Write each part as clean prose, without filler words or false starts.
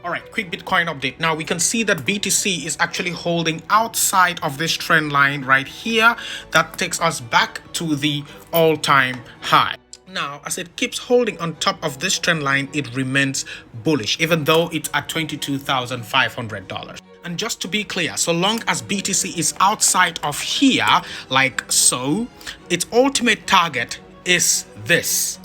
All right, quick Bitcoin update. Now we can see that BTC is actually holding outside of this trend line right here. That takes us back to the all-time high. Now, as it keeps holding on top of this trend line, it remains bullish, even though it's at $22,500. And just to be clear, so long as BTC is outside of here, like so, its ultimate target is that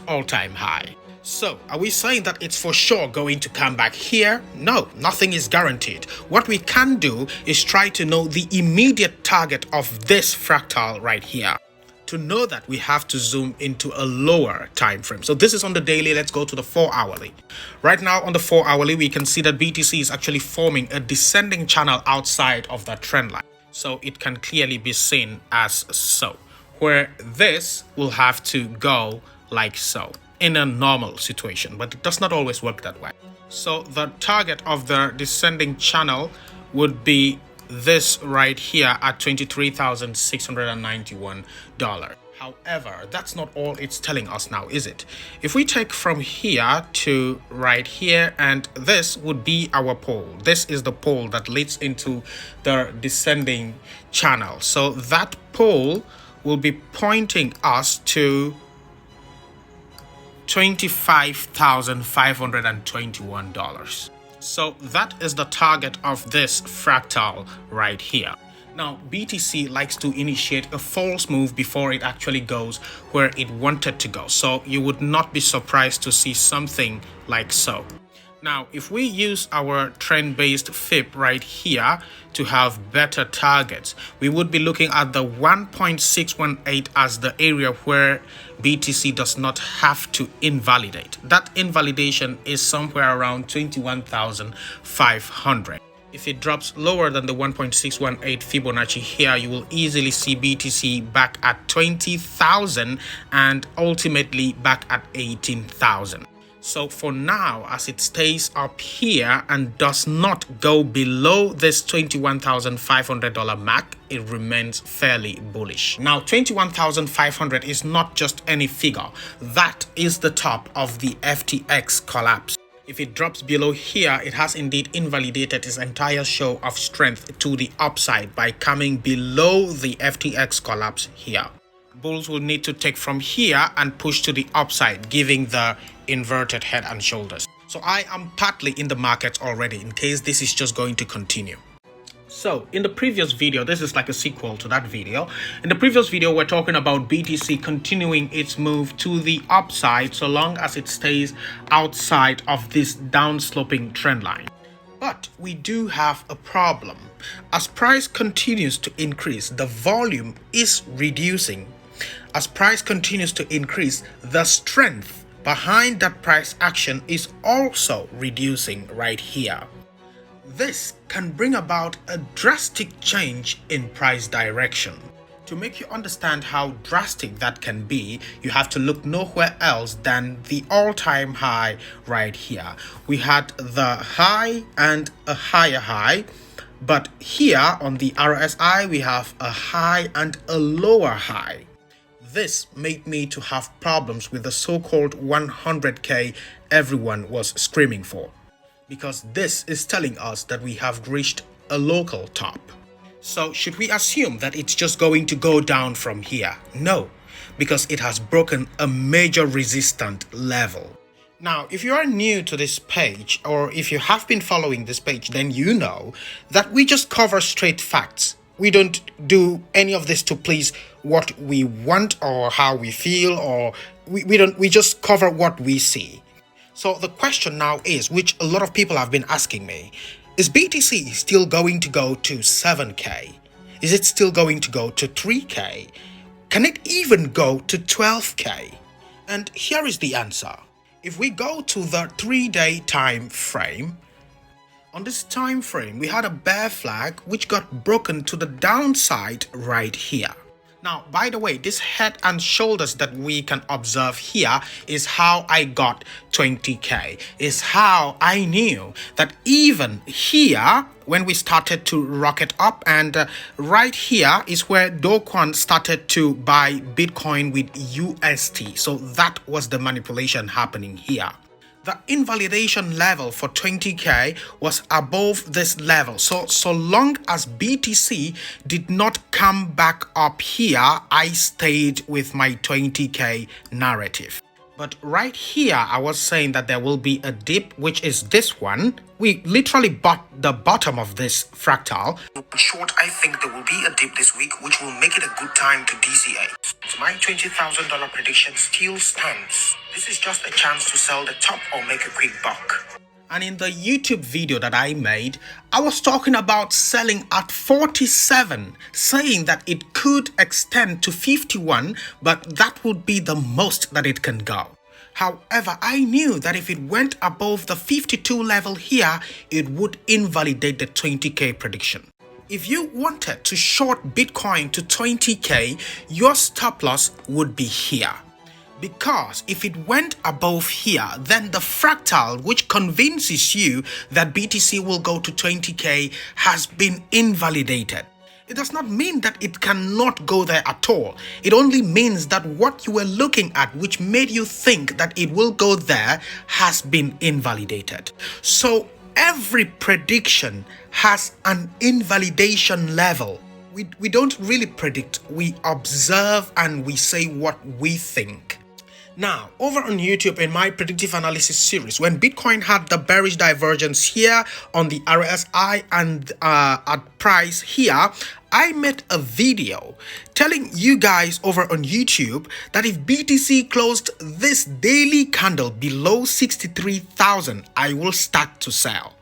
all-time high. So, are we saying that it's for sure going to come back here? No, nothing is guaranteed. What we can do is try to know the immediate target of this fractal right here. To know that, we have to zoom into a lower time frame. So this is on the daily. Let's go to the 4-hourly. Right now on the 4-hourly, we can see that BTC is actually forming a descending channel outside of that trend line. So it can clearly be seen as so, where this will have to go like so in a normal situation, but it does not always work that way. So the target of the descending channel would be this right here at $23,691. However, that's not all it's telling us now, is it? If we take from here to right here, and this would be our pole. This is the pole that leads into the descending channel. So that pole will be pointing us to $25,521. So that is the target of this fractal right here. Now, BTC likes to initiate a false move before it actually goes where it wanted to go. So you would not be surprised to see something like so. Now, if we use our trend-based FIB right here to have better targets, we would be looking at the 1.618 as the area where BTC does not have to invalidate. That invalidation is somewhere around 21,500. If it drops lower than the 1.618 Fibonacci here, you will easily see BTC back at 20,000 and ultimately back at 18,000. So for now, as it stays up here and does not go below this $21,500 mark, it remains fairly bullish. Now, 21,500 is not just any figure. That is the top of the FTX collapse. If it drops below here, it has indeed invalidated its entire show of strength to the upside by coming below the FTX collapse here. Bulls will need to take from here and push to the upside, giving the inverted head and shoulders. So I am partly in the market already in case this is just going to continue. So in the previous video, this is like a sequel to that video. In the previous video, we're talking about BTC continuing its move to the upside so long as it stays outside of this downsloping trend line. But we do have a problem. As price continues to increase, the volume is reducing. As price continues to increase, the strength behind that price action is also reducing right here. This can bring about a drastic change in price direction. To make you understand how drastic that can be, you have to look nowhere else than the all-time high right here. We had the high and a higher high, but here on the RSI we have a high and a lower high. This made me to have problems with the so-called 100K everyone was screaming for, because this is telling us that we have reached a local top. So should we assume that it's just going to go down from here? No, because it has broken a major resistant level. Now, if you are new to this page, or if you have been following this page, then you know that we just cover straight facts. We don't do any of this to please what we want or how we feel, or we just cover what we see. So the question now is, which a lot of people have been asking me, is BTC still going to go to 7K? Is it still going to go to 3K? Can it even go to 12K? And here is the answer. If we go to the 3-day time frame, on this time frame, we had a bear flag which got broken to the downside right here. Now, by the way, this head and shoulders that we can observe here is how I got 20K, is how I knew that even here, when we started to rocket up, and right here is where Do Kwon started to buy Bitcoin with UST. So that was the manipulation happening here. The invalidation level for 20K was above this level. So long as BTC did not come back up here, I stayed with my 20K narrative. But right here, I was saying that there will be a dip, which is this one. We literally bought the bottom of this fractal. In short, I think there will be a dip this week, which will make it a good time to DCA. So my $20,000 prediction still stands. This is just a chance to sell the top or make a quick buck. And in the YouTube video that I made, I was talking about selling at 47, saying that it could extend to 51, but that would be the most that it can go. However, I knew that if it went above the 52 level here, it would invalidate the 20K prediction. If you wanted to short Bitcoin to 20K, your stop loss would be here. Because if it went above here, then the fractal which convinces you that BTC will go to 20K has been invalidated. It does not mean that it cannot go there at all. It only means that what you were looking at, which made you think that it will go there, has been invalidated. So every prediction has an invalidation level. We don't really predict, we observe and we say what we think. Now, over on YouTube in my predictive analysis series, when Bitcoin had the bearish divergence here on the RSI and at price here, I made a video telling you guys over on YouTube that if BTC closed this daily candle below 63,000, I will start to sell.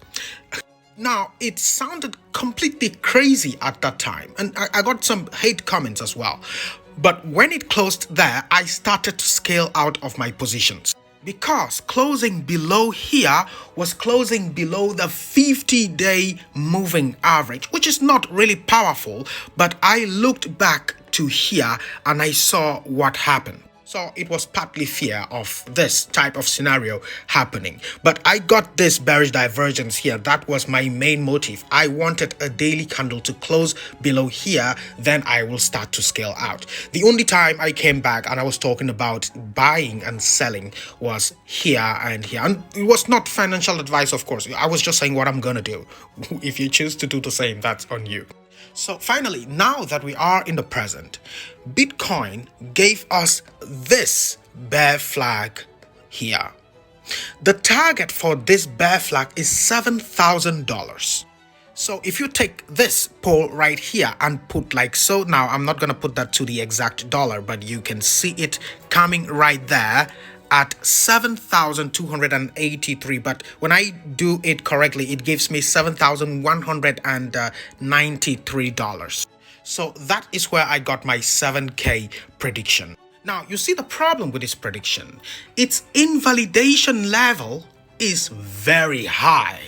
Now, it sounded completely crazy at that time, and I got some hate comments as well. But when it closed there, I started to scale out of my positions. Because closing below here was closing below the 50-day moving average, which is not really powerful, but I looked back to here and I saw what happened. So it was partly fear of this type of scenario happening. But I got this bearish divergence here. That was my main motive. I wanted a daily candle to close below here, then I will start to scale out. The only time I came back and I was talking about buying and selling was here and here. And it was not financial advice, of course. I was just saying what I'm gonna do. If you choose to do the same, that's on you. So finally, now that we are in the present, Bitcoin gave us this bear flag here. The target for this bear flag is $7,000. So if you take this pole right here and put like so, now I'm not going to put that to the exact dollar, but you can see it coming right there at 7,283, but when I do it correctly, it gives me $7,193. So that is where I got my 7K prediction. Now, you see the problem with this prediction. Its invalidation level is very high.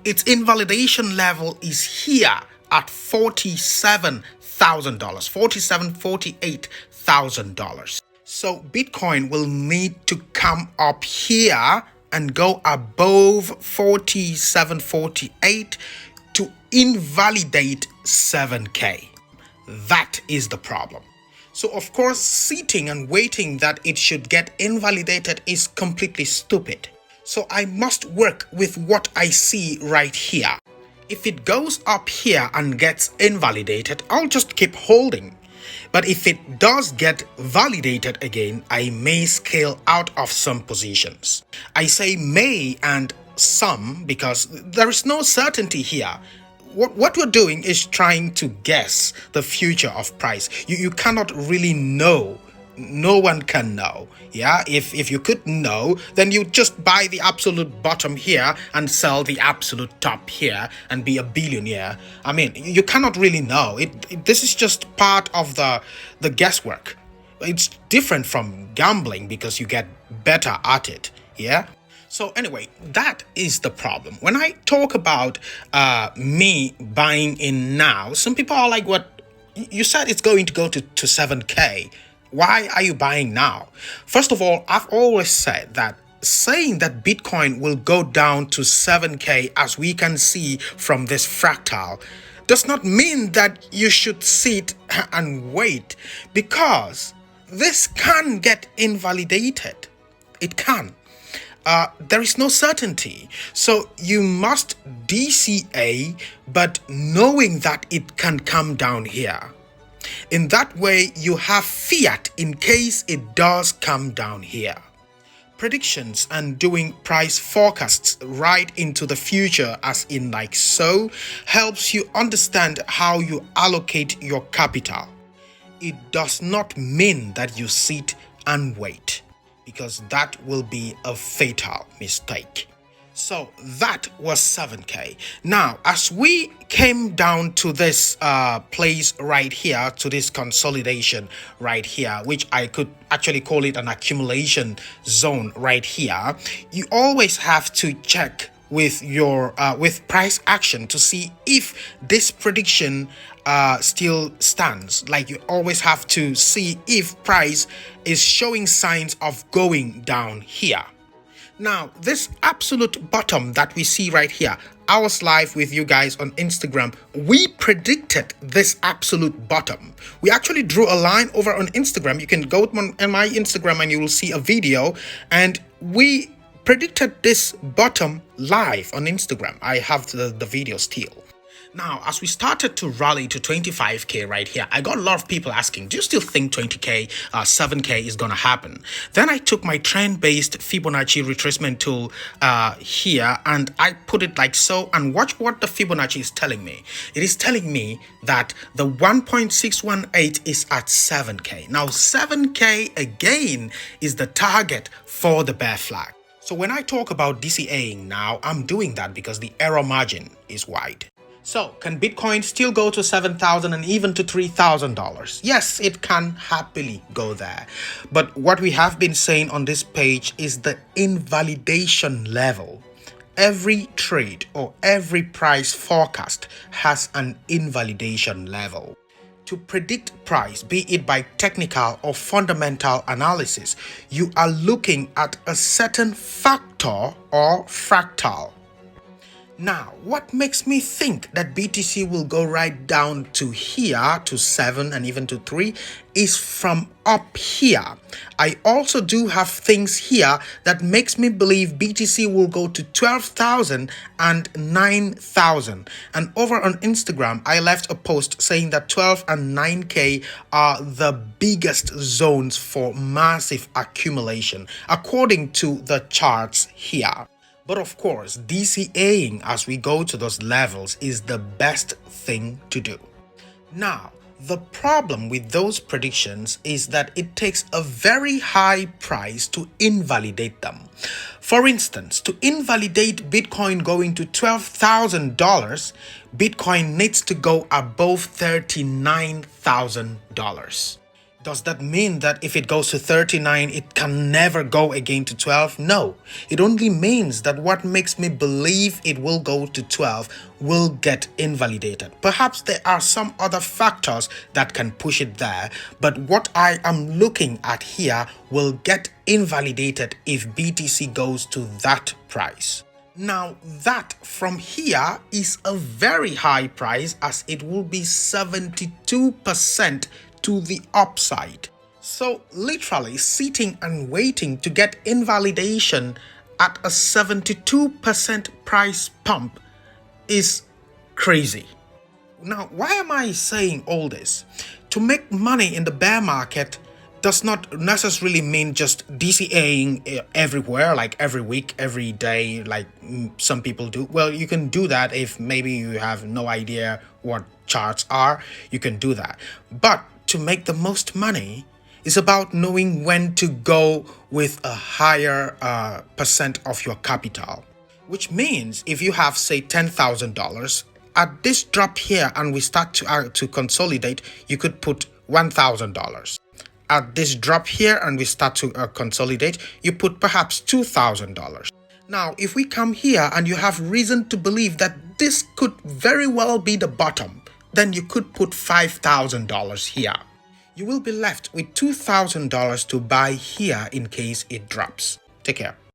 Its invalidation level is here at $47,000, $48,000. So Bitcoin will need to come up here and go above 47, 48 to invalidate 7K. That is the problem. So of course, sitting and waiting that it should get invalidated is completely stupid. So I must work with what I see right here. If it goes up here and gets invalidated, I'll just keep holding. But if it does get validated again, I may scale out of some positions. I say may and some because there is no certainty here. What we're doing is trying to guess the future of price. You cannot really know. No one can know. Yeah, if you could know, then you just buy the absolute bottom here and sell the absolute top here and be a billionaire. I mean, you cannot really know. This is just part of the guesswork. It's different from gambling because you get better at it. Yeah. So anyway, that is the problem. When I talk about me buying in now, some people are like, what? You said it's going to go to 7K. Why are you buying now? First of all, I've always said that saying that Bitcoin will go down to 7K, as we can see from this fractal, does not mean that you should sit and wait, because this can get invalidated. It can. there is no certainty. So you must DCA, but knowing that it can come down here. In that way, you have fiat in case it does come down here. Predictions and doing price forecasts right into the future, as in like so, helps you understand how you allocate your capital. It does not mean that you sit and wait, because that will be a fatal mistake. So that was 7K. Now, as we came down to this place right here, to this consolidation right here, which I could actually call it an accumulation zone right here, you always have to check with your with price action to see if this prediction still stands. Like, you always have to see if price is showing signs of going down here. Now, this absolute bottom that we see right here, I was live with you guys on Instagram. We predicted this absolute bottom. We actually drew a line over on Instagram. You can go on my Instagram and you will see a video. And we predicted this bottom live on Instagram. I have the video still. Now, as we started to rally to 25K right here, I got a lot of people asking, do you still think 20K, 7K is going to happen? Then I took my trend-based Fibonacci retracement tool here, and I put it like so, and watch what the Fibonacci is telling me. It is telling me that the 1.618 is at 7K. Now, 7K again is the target for the bear flag. So when I talk about DCAing now, I'm doing that because the error margin is wide. So, can Bitcoin still go to $7,000 and even to $3,000? Yes, it can happily go there. But what we have been saying on this page is the invalidation level. Every trade or every price forecast has an invalidation level. To predict price, be it by technical or fundamental analysis, you are looking at a certain factor or fractal. Now, what makes me think that BTC will go right down to here, to 7 and even to 3, is from up here. I also do have things here that makes me believe BTC will go to 12,000 and 9,000. And over on Instagram, I left a post saying that 12 and 9K are the biggest zones for massive accumulation, according to the charts here. But of course, DCAing as we go to those levels is the best thing to do. Now, the problem with those predictions is that it takes a very high price to invalidate them. For instance, to invalidate Bitcoin going to $12,000, Bitcoin needs to go above $39,000. Does that mean that if it goes to 39, it can never go again to 12? No, it only means that what makes me believe it will go to 12 will get invalidated. Perhaps there are some other factors that can push it there, but what I am looking at here will get invalidated if BTC goes to that price. Now, that from here is a very high price, as it will be 72% to the upside. So literally sitting and waiting to get invalidation at a 72% price pump is crazy. Now, why am I saying all this? To make money in the bear market does not necessarily mean just DCAing everywhere, like every week, every day, like some people do. Well, you can do that if maybe you have no idea what charts are. You can do that. But to make the most money is about knowing when to go with a higher percent of your capital. Which means if you have, say, $10,000, at this drop here and we start to consolidate, you could put $1,000. At this drop here and we start to consolidate, you put perhaps $2,000. Now, if we come here and you have reason to believe that this could very well be the bottom, then you could put $5,000 here. You will be left with $2,000 to buy here in case it drops. Take care.